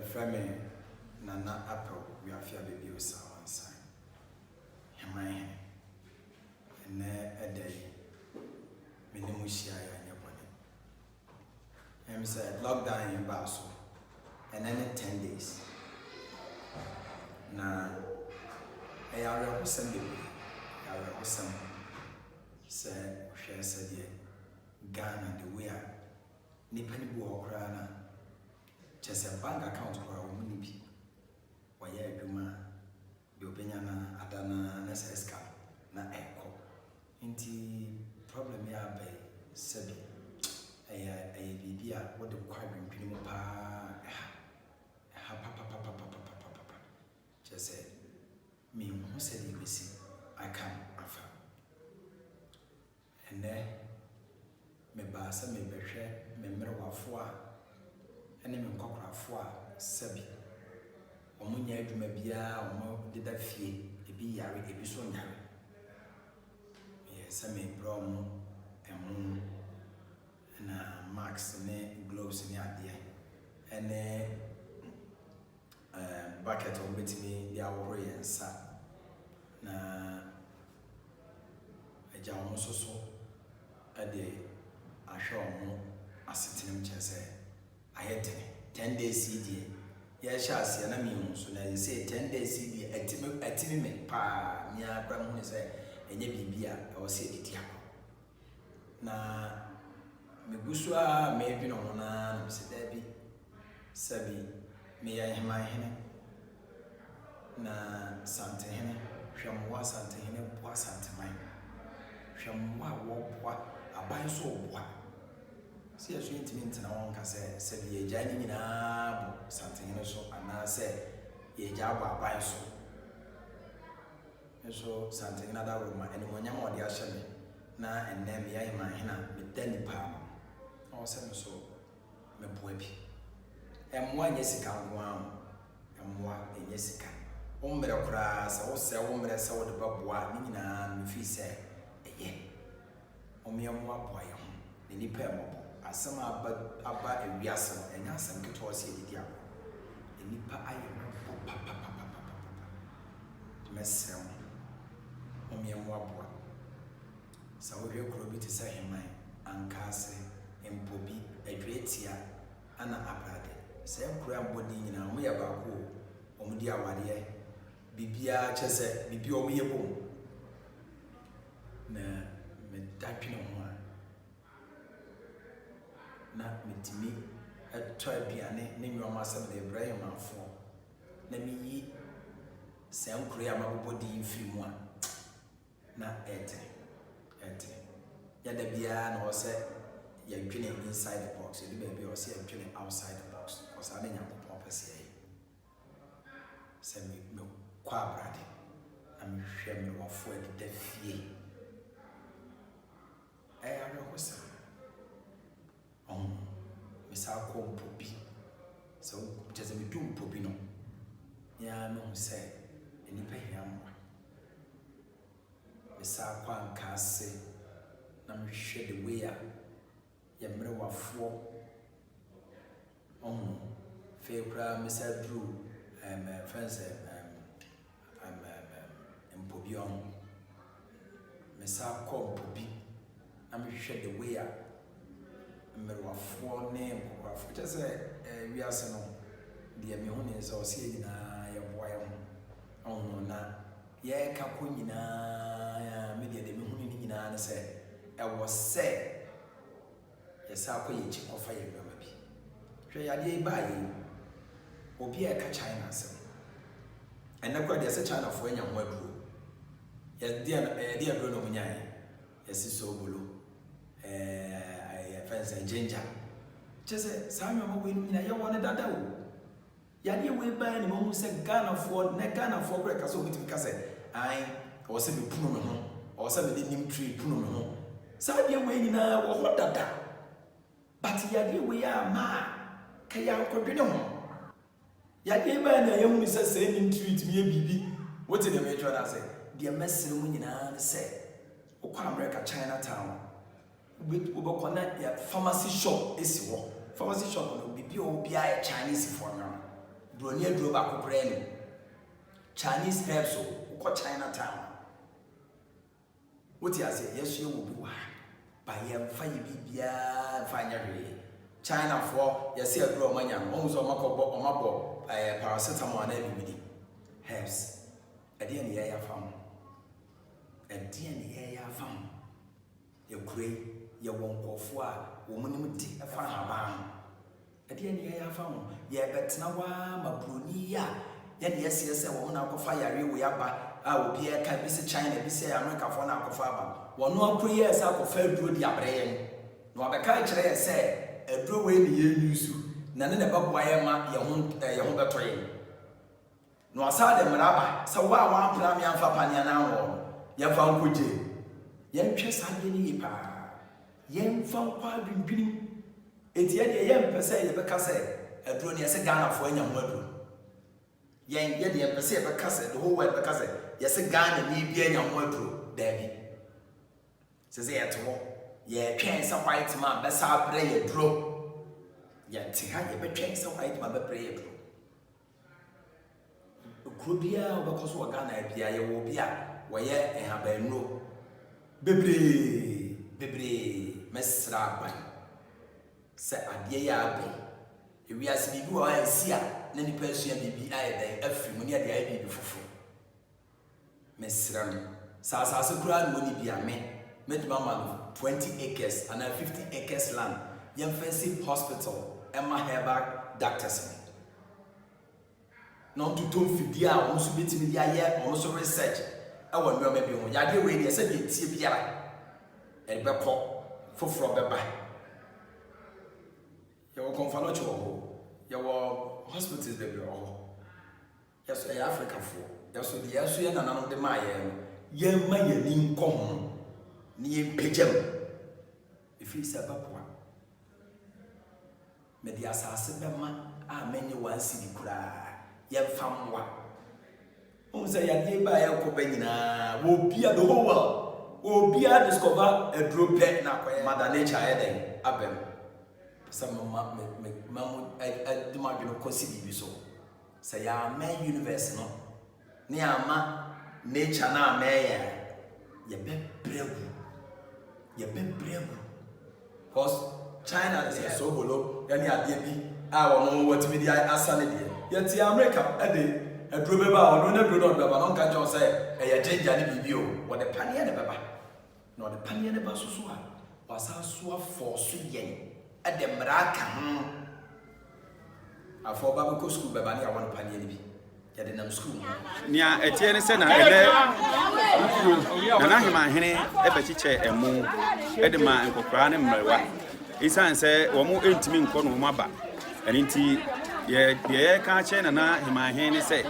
friend Nana Apple, we are fair baby with one sign. Hemai, and a day, Minimushia and your body. And said, lockdown in Basel, and then 10 days. Now, I are send it. I are some said, she said, Ghana, the way Nippany Buokrana. Just a bank account for a woman. Why, Juma, the opinion Adana Neseska, na echo. Inti problem ya by Sebi. A Bibia, what the quadrant Pinapa. Just said, me who said you see, I come after. And then, me basa me beshe, me mirror for. And then cockra for Sebi. Omunya adwuma bia omo de da fie ebi yare ebi so nyare. Yes, me brom emu na max ne gloves ne ade. Ene bucket o betimi dia wo yensa na eja omo soso ade ahwe omo asetenem chese ayete 10 days CD. Yes, and I mean, so now you say 10 days CD at me, pa, near Bramon is a Nebia, or say it. Now, Mebusua may be on Mr. Debbie, Sabi, may I have my hen? Na Santa Hene, Shamwa Santa Hene, Bois Santa Mine, Shamwa, what, a buy so what. See a sweet mint and one can say, ye Janny in a something so, and I say, ye jabba by so. And so something another room, and when you're the Ashami, na and then me I my hand with Danny Palm. Or seven so, me poepi. And one Jessica, one, and one in Jessica. Umbre crass, or say, umbre saw the Babwa, Nina, and Fee say, a ye. Omia more boy, the Nipper. Asama aba ewiasa enya asam keto ose edidia enipa ayem papa mesem omiemu aboa sa wo hwe kro bi te se heman ankase empobi adwetia ana abrade se kro ambodi nyina mo ya baako omudi awade bibia chese bibia omiye bom na me datwe no ho na mitimi atwa biane ne nwoma asem na Ibrahim afo na miyi sem kure amabodi mfimu a na ete ya da bia na ose ya dwene inside the box e be bia ose ya dwene outside the box ose ana nya popon pese yi sem me kwa brade na me hwem no wafo e da fie ayo hosa Misa Compobi. So, just a doom popino. Ya no say, any pay him. Misa Quan Casse, Nam shed the way up. Yamra 4. Fair crowd, Mr. Drew, friends, Impobion. Misa Compobi. Nam shed the way up. Mewa 4 name of just we are so the Amihon is or see na ya boy on na ye kapunina media the Mihunina and say I was say yes I could chick of fire baby. Tray a day by Obi a China and I got there's a China for any word. Yes, dear Bruno Munyai, yes, it's so blue. Friends and ginger. Just say, Samuel, we wanted that. Yadi way by any moment said Ghana for Ghana for breakfast over to Cassette. I or send me Puno or some name tree Puno. Sadia way in a what that. But Yadi way are ma Kaya Cordino. Yadi by the young Mrs. Sending treat me a baby. What's in the metro? I say, dear Messi, when I say, Okamreka Chinatown. With Ubokona, pharmacy shop is war. Pharmacy shop will be Chinese for now. Bronia drove a copper. Chinese herbs, or Chinatown. What you say? Yes, you will be one. By your fire be finery. China for you see a grow money, almost a mako, paracetamol and everybody. Herbs. A dear in the air found. A dear in the air found. You crave, you won't go for woman a farm. A dear in the air found. Yeah, but now, my brunia. Yes, a woman out of fire, we are. I will be a can be China, be say America for now. One more prayers out of fair do the abrain. No, the culture say a draw way the use none about Wyama, your home train. No, I saw them rabbi, so why one plamian for Panyana, your found Kuji. Yen chest had any pa. Yen found quadrin pinning. It's yet a young per se, because a drone as a gun for any murder. Yen yet the embassy because the whole world because yes a gun and me being a wardrobe, Daddy. Says he at all. Ye chance a white man, that's our prayer draw. Yet how you be chance a white man, but prayer draw. Could be a because what gun I will be a where and have a no. Bibri, Miss Rabbi. Say a dear abbey. If we are to go and see any person be I every money at the idea before. Miss Ram, Sasa Grand money be a man, met Mamma 20 acres and 50 acres land, young fancy hospital, Emma Herberg, doctors. Not to do 50 hours, also be to me the year, also research. I want to maybe on Yadi way, they said it's CPR and Beppo for Frobber. You will come for your hospitals, baby. Yes, Africa for. Yes, the Yasuan and none of the Maya. Young man, you come near Pigeon. If he's a papa, Media Sassabama, I many one city cry. Young family. Oh, say a day by a Copenina will be at the whole world. Will be a discover a drop pet now, Mother Nature, Abem. Some mamma at the margin of Cossi so. Say, ya may universe no. Near ma nature na mayor. Ye be brave. Ye be brave. Because China is so below, any idea be. I don't know what media are sanity. Yet, the America, a drove about, no, no, but I don't catch you say, a change any video. What the penny and the baba. Not the penny and the basusua. Was our swap for sweet at the Maraca. I for Babaco school, but I want penny. School. Nia Etienne Sena, Nana Hene, Ebechiche, and Moon, Edema and Cocran and Melwa. His son said, or more intimate Conumaba. And indeed, ye can't chain and I Hene say,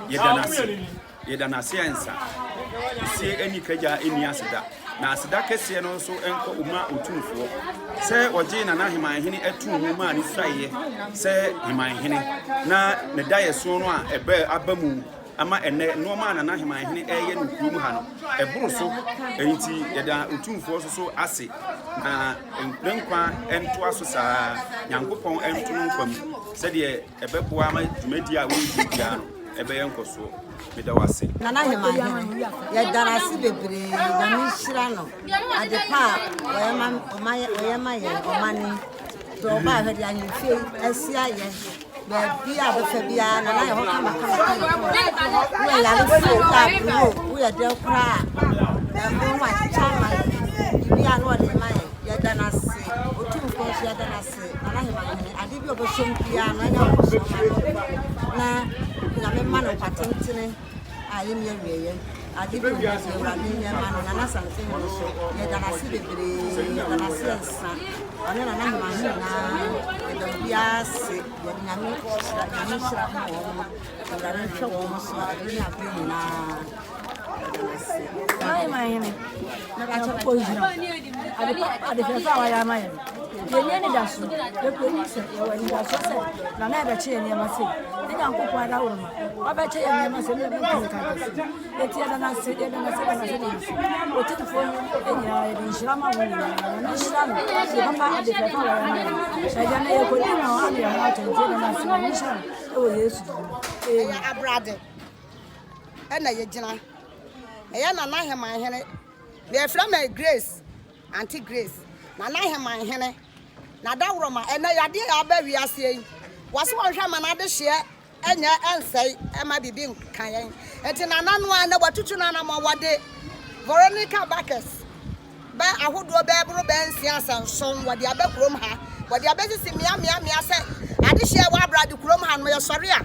Yedana Science. See any Kaja in Yasida. Now, Sadaka and also Enko Uma Utunfo. Say, or Jane and I Hene at 2 woman is say, Hima Hene. Na Nedaya Sonwa, a bear Abamu, Ama and no man and Hima Hene, a Yumuhano, a Brusso, and Yeda Utunfo so assy. Na Lenqua and Tuasusa, Yankupon and Tunum, said ye, a Bepuama to Media will be piano, a Bayanko so. Nana Hima, Yadanasi Baby, Namishirano, at the park, where my money, to buy her young feel, SCIA, but be out of Fabian, and I hope we are Del Cra, and no much charm, we are not in my Yadanasi, or 2 course Yadanasi, and I give you a some piano, and I'm man of patenting. I am here. I give you a running man and a something also. Yet I see the green, and I see a son. And then I'm now, and the Bias, when I make all that I show almost, and I don't show almost what I bring up now. Ai mai ne. Na ka cha poison. Ade fe fa wa ya mai. Ye ni da so. Ye ko ni se ye wa ni da so se. Na na be che ni ma se. Ni kan ko kwa da wo ma. Wa be che ye ni ma se ni be ko ka se. E ti da na se de na se na se ni. O ti fo e ni ya ni shira ma wo ni. Ni shira no. Ye ba ma ade fe fa wa ya mai. Sha ja na ye ko ni na wa ni ya ma che na se ni shira. E wo Yesu. E ya abrade. E na ye gina. E ya na hema hene. They from Grace, Auntie Grace. Na hema hene. Na da woro ma e na yade ya ba wi ase yi. Wase won hwa ma na de hye enya ensai e ma bibi nkan yen. Enti na nanu a na watutu na na ma wade Veronica Bacchus. Ba ahodo ba bro ba nsia sanson wade abekrom ha. Wade abesisi mia se ade hye wa abrade krom ha no ye sori a.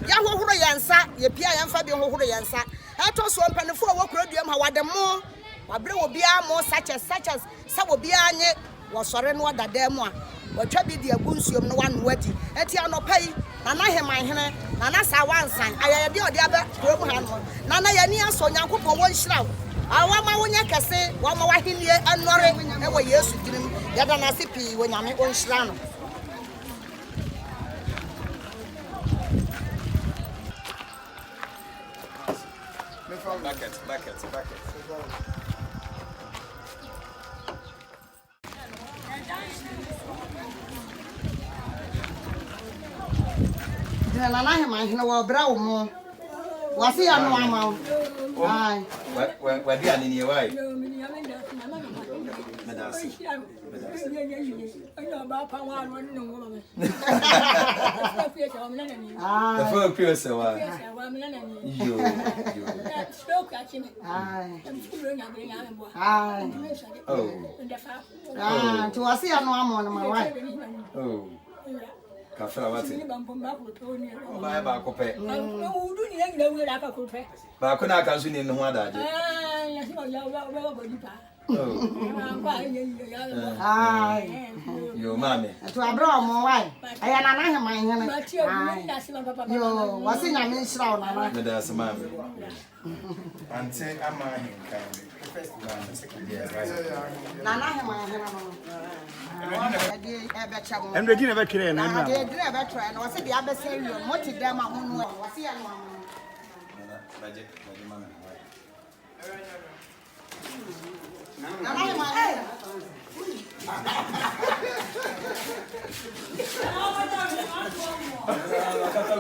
Ya hohoro yensa ye pia yemfa bi hohoro yensa. Eto so mpanefo wo kroduam ha wade mo wabre wo bia mo such as sa wo bia anye wo sore no dada mu a watwa bi de agunsuom no wano wadi eti anopai na heman hene na sa wansan ayede ode aba krom ha no na yani aso nyankopon wo nhirawo awa ma wonya kese wa ma wahenie anore e wo Yesu dinim yada na sipi wo nyame wo nhira no Bucket. na heman hene wo bra wo mo wase ya no ama ai Wadi anini wai. The full pure so yo. Oh. To wase ya no ama no ma wai. Oh. Kafra wati. Ba ko pe. Ba ko na kan su ni no ho adaje. Yo mame. To abra mo wai. Aya na heman hene. Yo wase nyame nhira wo na. Me da se mame. Ante ama hinkan. First one, second year, right? Na heman hene no. And we didn't ever clear and I did never try and was the other say you what did them on was here.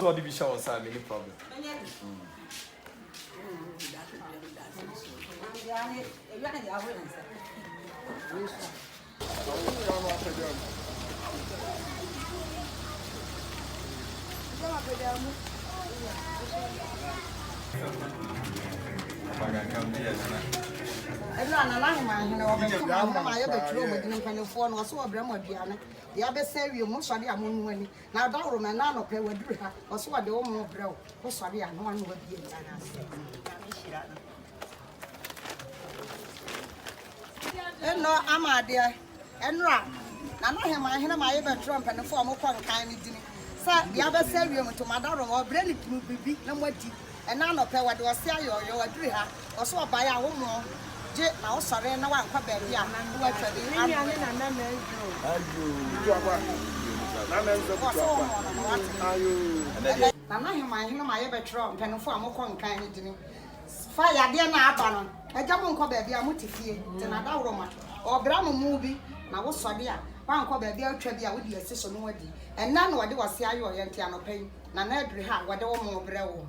God be sure was any problem. Everyone alive, man, you know, I have a true with him for no so Brahma Diana. The other say you must study a moon when now that woman none of her would do her or so the old bro. Oh, sorry, I know one would be in no, I'm a dear and run. Now, I have my ever trump and the form of one kind of dinner. Sir, the other say you to my daughter or Brenny to be no more deep. And none of her what was say you or do her or so by our more. Now, sorry, no one come back here. My ever trump and form of one kind of dinner. Fire, dear Nabana. I jump on Cobbett, be a mutifie, another Roma or Brahma movie. Now, what's so dear? One Cobbett, be a trivia with the assistant worthy. And none what they was say you or Yantiano pay. None every hat, what all more brew.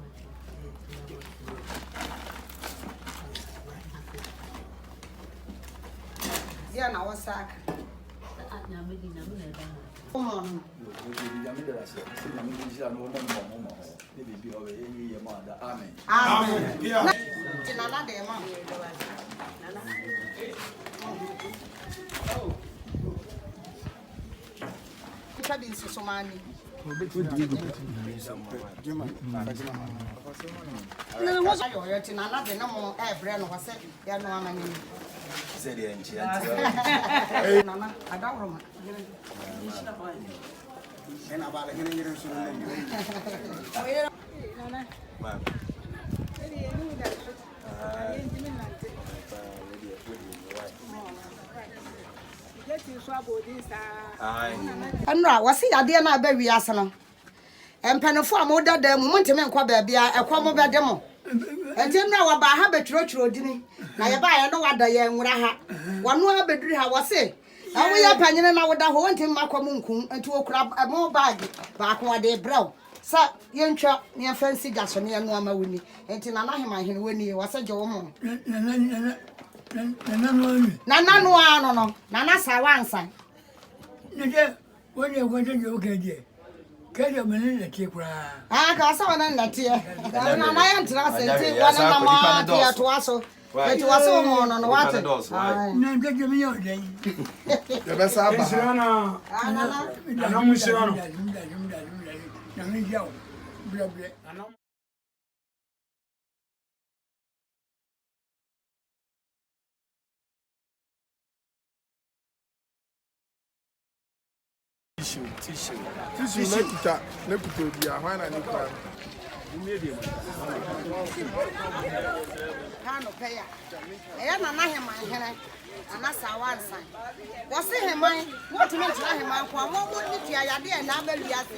Yeah, now what's that? Come on. Amen. Anra wasi ade na ba wi ase no empanefo a mo dada mu ntime nkwa ba bia ekwa mo bede mo enti nra wa ba ha betwotwro dini na ye ba ye no wada ye nwura ha wano abeduri ha wasi awo ya panyene na woda ho ntime makwa mu nkum enti okura mo bag ba ko ade brew sa ye ntwa ne fancy gaso ne no ama woni enti na hema hene woni wasa je wo mo nana no ano no nana sawansan Nje woni egwonje je okeje. Keje mene na tie kura. Ka sa wana na tie. Na ya ntra senti wana na ma tie to aso. Eto aso mo no no wate. Na nje me yo den. Ya be sa ba. Shirana. Na mu shirana. Na me jaw. Bla bla. Tissue na kuta obi a hwan na ne kwa. Kano peya. Na hema hene. Ana sawansan. Wose heman, what me tira heman kwa mo ni tia yade na ba wiase.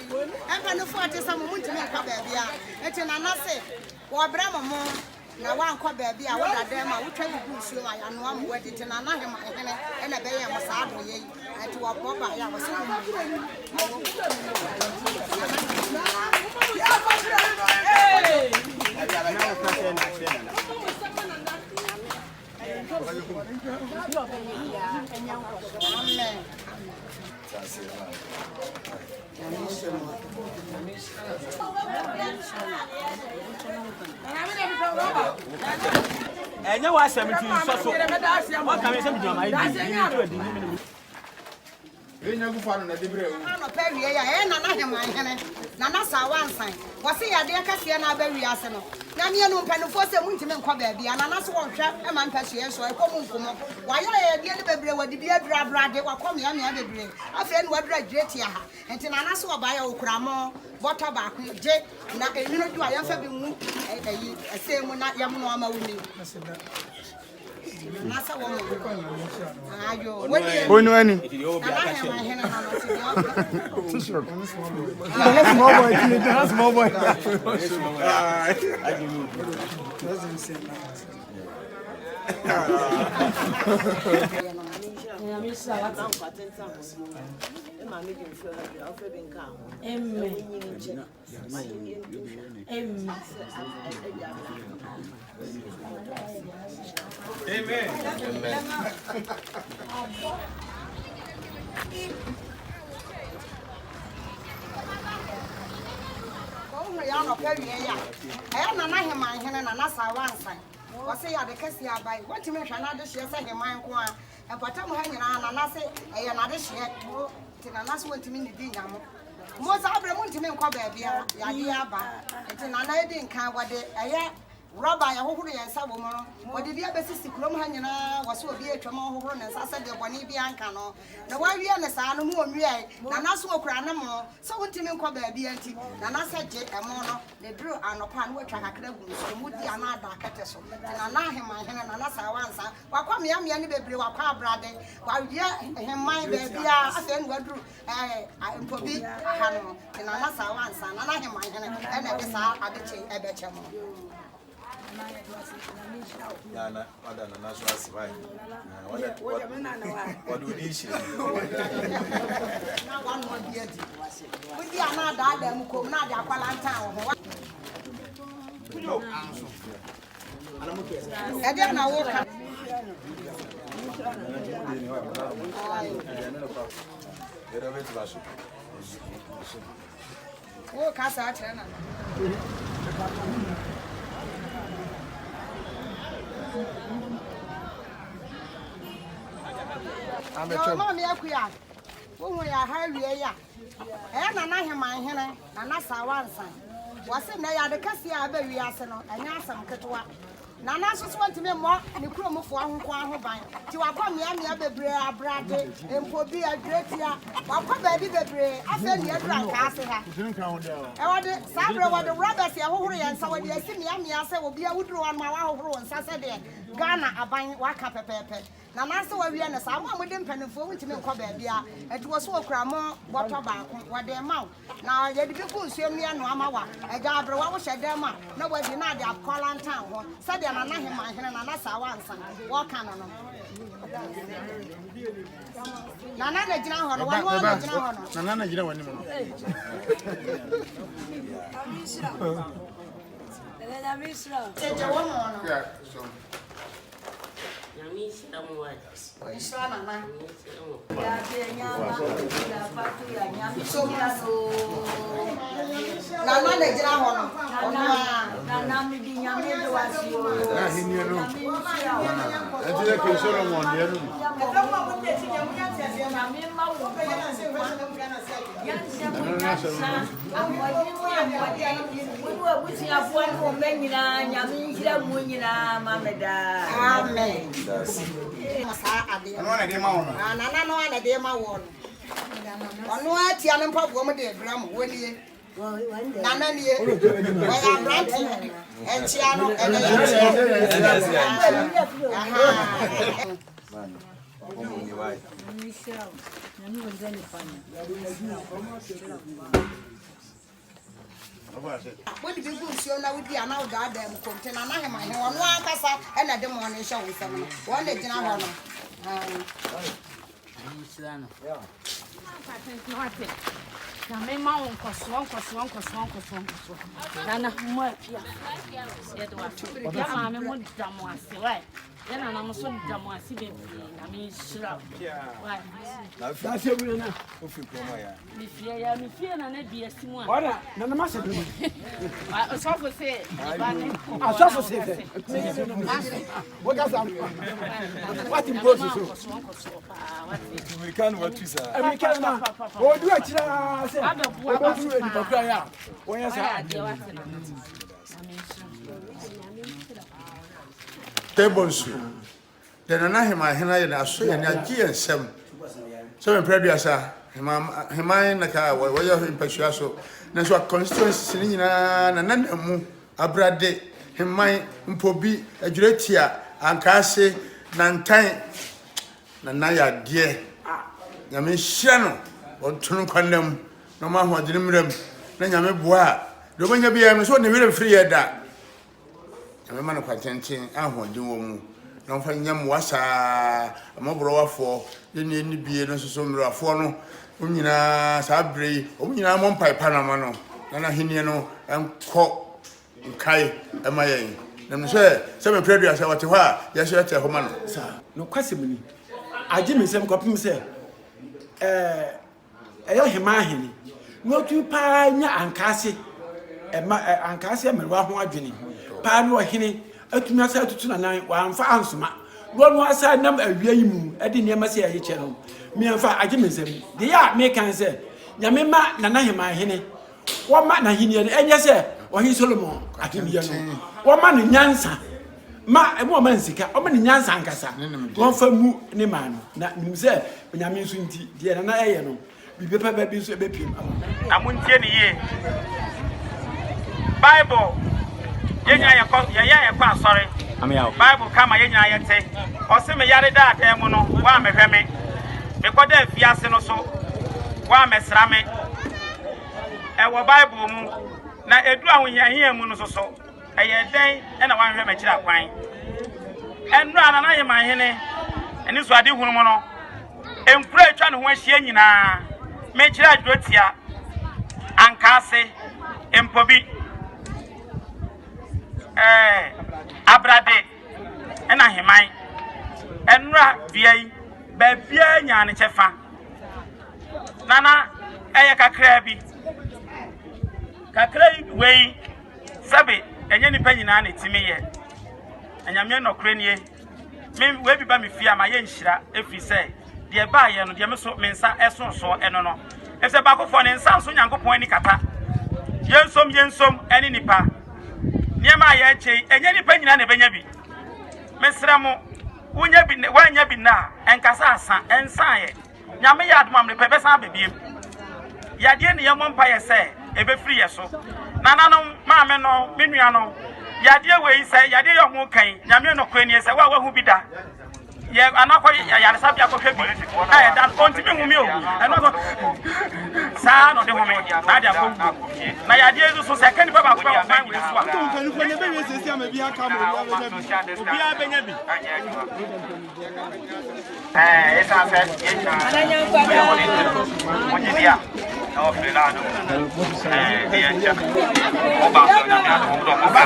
Empa no fo ate sam mo ntimi kwa ba bia. Eti na na se wo bra mo na wan kwa ba bia wo dada ma wo twa gugu suo ma ya no am wadi ti na heman hene e na be ye mo sa ado ye. Eti wo bo ba ya wo se. Enya wa 17 so what can we say to my Enya gu fa no na de bre o. Ano pe wie ya na hema hene na sawansan. Wose ya de kase na ba wiase no. Na me no mpanufo se mu ntime nkwa ba bia na so wonhwe e man pahye so e komu nkomo. Wa ya de bebre wadi bia dra de wa kom ya me bebre. Afa ni wadra greti ha. Enti na so ba ya okura mo bottle ba ku je na enwino du ayan fa bi mu eyi ese mu na yam no ama wuni. Nasa wo mo. Ayo, Onu ani. Small boy. Amen. Ya no pe wie ya. Na hema hene na sawansan. Wose ya de kase abai. Wonti me hwa na de hye se heman ko a. Epatam ha nyina na se eye na de hye. Ti na so wonti me ni di nyamo. Mo sa abre mo ntimi nkwa ba bia ya de aba. Ti na edi nkan wode eye Roba ya hohoro ya nsa bo mo wode bia besisi krom ha nyina wose obi atwam hohoro ne nsa se de bone bia anka no na wa wie ne saa no mu onwie na naso okura ne mo so wontimi nkwa ba bia nti na nasa je emo no de dru anopa no watwa kakra gu so mu di ana ada akete so na na hema hene na nasa wansa wakwa mia ne bebre wakwa abrade wa wie heman ba bia afa ne wadru mpobi ha no na nasa wansa na hema hene ene de saa adeche ebeche mo Yana wada na naso asibai. What do you see? na wan mo diedi wudi ana da mu kom na da kwala ntan ho ede na wo ka wo ka sa atre na Mama yakuya. Wo ya ha wie ya. Na hema hene na sawansan. Wase na ya de kase a ba wi ase no anya asam ketwa. Nana so want me more and the crew for one ban. To a come here, bebre, a brade, and for be a great year. Or come baby bebre, I said, you're drunk, I said, I want Sabra, what the robbers here, who and so when you see me, I say, will be a wood on my own, Saturday. Ghana, a buying waka pepe. Nana so we are I want with them penny for which me come baby. It was so cramo, water bank, what they amount. Now, the people see me and Mama, a gabra, what was a dema, nobody not their call on town. Said they are not him, and another one, walk on. Nana, the general, one more, Nana, you know, what did you show now with the amount of them contain? And I am one casa and at the morning show with them. One day, General. Then I'm so dumb. I see them. I mean, shrub. Why? That's a winner. If you are me, fear and be a similar. What? None of us. I was also say, I also say, what does that? What in process? We can't what you say. We can't. Oh, do it. Tables. Then I have my hand and I saw an idea and some. So in Preduasa, Himai Naka, where you're in Peshuaso, Naswa constituency, Nanamu, Abrade, Himai, Mpobi, a Juretia, and Case, Nantai, Nanaya, dear. Yami Shano, or Tunu Condem, no man who didn't them, Nanyame Bois. The one you be a so the free at that. A man of attention, I want to do. No find yam wasa, a mobile for the need be no so no. Unina Sabri, Unina Mompai Panamano, Nana Hiniano, and Cock Kai, and my aim. Them say, some previous hour to her, yes, you're a woman, sir. No question. I did me some copy, say, Himahini, no two pine and Cassie, and Cassie, and Rahu Pano Hini, a to myself to 209, 1 for answer. One was I number a real I didn't never say a channel. Me and Fa, I give me them. They are make and say, Yamima, Nanahima Hene. One man, Nahini, and yes, or he Solomon, I can hear no. One man in Yansa. Ma, a woman sick, a woman in Yansa and Cassa. One for Moo, Neman, not himself, when I mean Swinty, dear, and I know. Be paper babies, a baby. I won't tell you. Bible. Yeah, sorry. I'm out. Bible come and say, or send me Yarida, Demono, one me Remy. Because they're Fiasino so, one me Srame. Our Bible, now a drum when you're here, Munoso, a year day, and I want to make that wine. And run and I am my henny, and this was the woman. And pray, trying to wish ye na make that good here, and Cassie, and Pobi. Abrade, and I him and Ra Via, Babia Yan Chefa Nana, Ayaka Crabby Cacray way, Sabi, and any penny nanny to me yet. And Yaman no crane, maybe where by me fear my yenshira if he say, dear buyer, no Yamaso Mensa, Esson, so and no. If the back of one and Samson Yanko Pointy Cata, Yensom, any nipa. niema ya che enye ni pa nyina na benya bi mesra mo wonya bi wanya bi na enkasa asa ensan ye nyame ya adoma me pebe san bebiem ya de ne yemo mpa ye se ebe free ye so nananom maame no menua no ya de we se ya de yo ho kan nyame no kwani ye se wa hu bi da ye anakọ ya sabi akọhwe bi eh dan kontimi humi o eno so sa no de humi na de akọ na ya de ezu so se kan baba ko ba fan we so a to nkan ko ne be we sesi am bi aka mo obi a benya bi esa se Ananya kwada. onye dia no fela do dia ncha o ba so na ya do o ba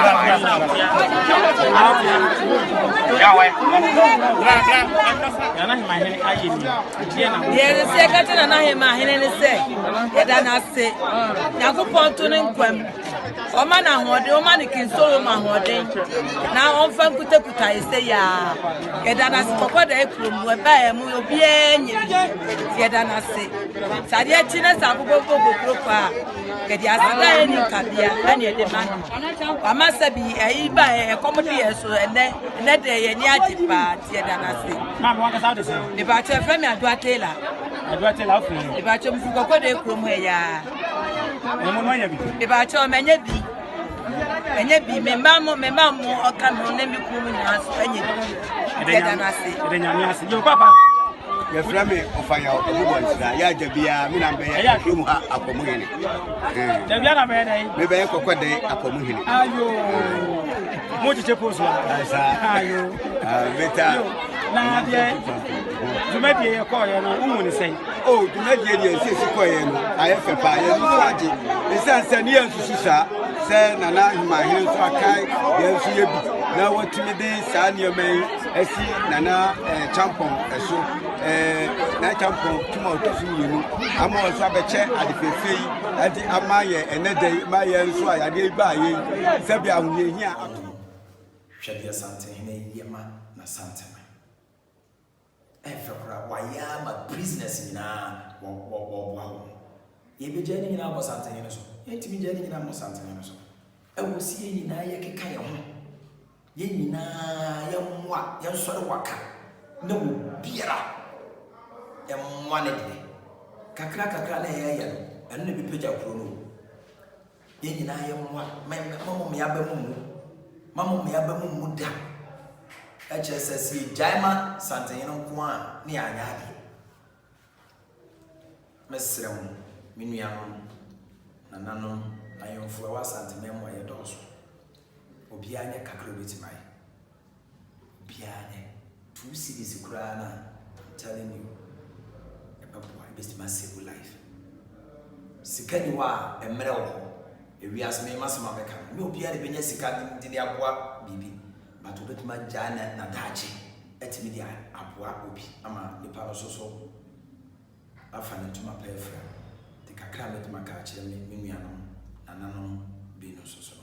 ya we yana hima hene ayeni Ye se ka tena na he ma hene ne se. Ye da na se. Yakopon to ne nkwam. O ma na hode, o ma ne kinsoro ma hode. Na on fa kuta ese ya. Ye da na se kokọ da ekrom we ba e mu obi enye. Ye da na se. Sade e chi na sa kokọ kwa. Ke dia asida e ni kabia, ene e de ma. Wa ma se bi e ba e komodi e so ene de ye ni ajipa ti e da na se. ma mo ka sa de se The batch of me Aduatela. aduatela ofu The batch of Fuko de Crum here. mo no nya bi The batch of Menya B. Menya B, me mammo, or come on, let me come in us. de nya mi ase yo papa ya frame ofanya obubo nsira ya jabia mi na mbe ya hwemu ha akomuhene de bia na be dai me be kokode akomuhene ayo mo ti chepo so asa ayo beta na de jumadi e ko ye no umu ni sei o dumadi e sisi koye no ayefe pa ye no age esanse ne yansususa se nana himahene so akai yansu ye bi na watimi de sa niamai esi nana champon eso na champon tuma otosu yenu ama oso abeche adefefe adi ama ye enede ma ye nso ayade ba ye sebi ahunye hia hwede sante hene yema na sante efekura waya ma business na wo ye be jeni nyina bo sante hene so yetimi jeni nyina mo sante hene so ewusi ye nyina ye keka ye ho ye nyina ye mwa ye nsore waka na wo biara ye mwa ne de kakra na ye ye eno ne bi peja kuro no ye nyina ye mwa mamo me aba mu da HSS Jaima Santa Yinokwa ni anyadi mesrem minuano nanano ayonfo wa Santa Memo ye doso obi anya kakro betimai obi anya 2 cities kura na I'm telling you about best massive life sikani wa emre wo ewias me masema beka me obi anya benya sika ndi aboa bibi bato betuma jana na dachi etimi dia aboa obi ama nipa no so afa ne tuma pefra de kakra metuma ka kire me menua no nananom bi no so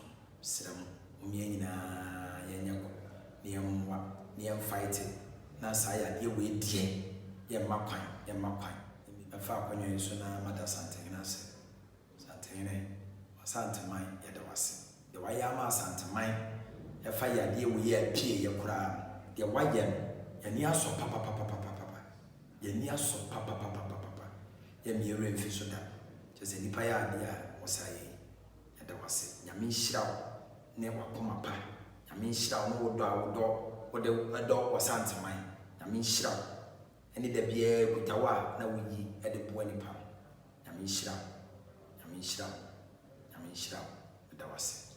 srem omi nyina yenya ko ne yamwa ne yam fight na saya ye we die ye makwan afa akwanyo so na mata sante na se sante ne sante mai ye de wase de waya ma sante mai e fa ya de we ya pie ye kura de waya ya ni aso papa ya ni aso papa ya mi ere mfi so da je se nipa ya de ya osaye ya de wase nyame nhira ne wakoma pa nyame nhira no wodo wasante mai nyame nhira eni da bia kutawa na wuyi e de bo nipa nyame nhira da wase